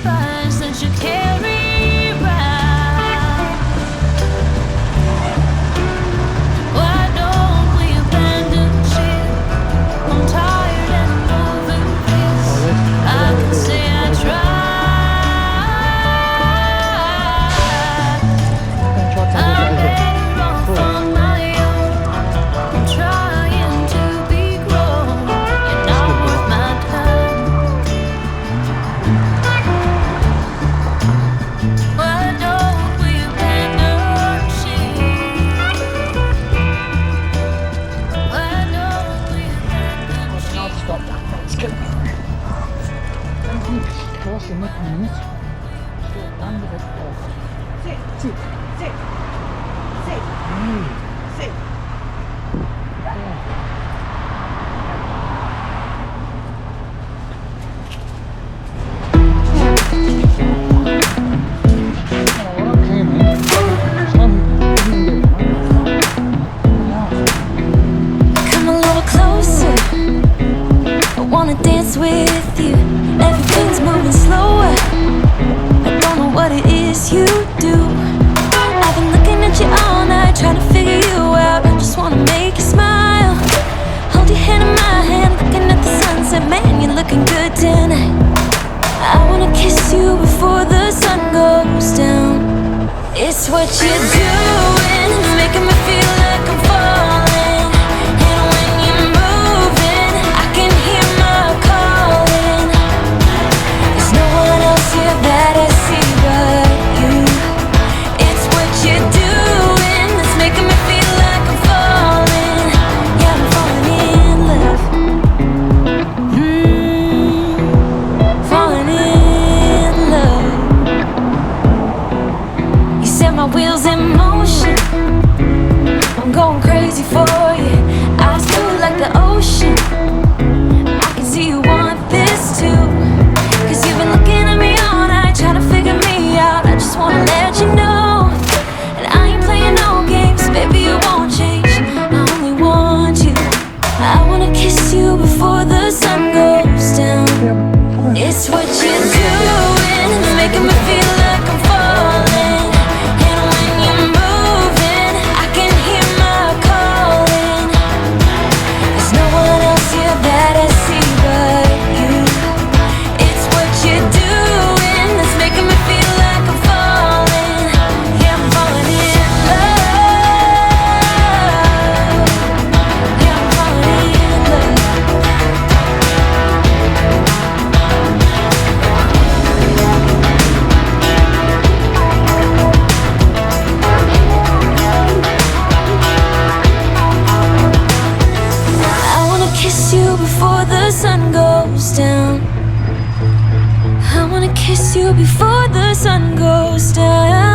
spice that you carry round. Why don't we abandon ship? I'm tired and I'm over this. I can say I tried. I'm better off on my own. I'm trying to be grown. You're not worth my time. Why don't we abandon ship? Why don't we abandon ship? I'll stop that. Let's go. Thank you. Crossing the minute. Straight under the cross. Sit. Sit. Sit. Sit. Sit. Okay, mate. Come a little closer. I wanna dance with you. Everything's moving slower. I don't know what it is you do. I've been looking at you all night, trying to figure you out. Just wanna make you smile. Hold your hand in my hand, looking at the sunset. Man, you're looking good tonight. I wanna kiss you before the sun goes down. It's what you're doing, making me feel like I'm falling. And when you're moving, I can hear my calling. There's no one else here that I see but you. It's what you're doing that's making me feel like I'm falling. Yeah, I'm falling in love. Falling in love. You set my wheels in motion. I'm going crazy for you. Eyes blue like the ocean. I can see you want this too. Cause you've been looking at me all night, trying to figure me out. I just wanna let you know that I ain't playing no games. Baby, you won't change. I only want you. I wanna kiss you before the sun goes down. It's what you're doing, it's making me feel like I'm falling. And when you're moving, I can hear my calling. There's no one else here that I see but you. It's what you're doing that's making me feel like I'm falling. Yeah, I'm falling in love. Yeah, I'm falling in love. I wanna kiss you before the sun goes down. I wanna kiss you before the sun goes down.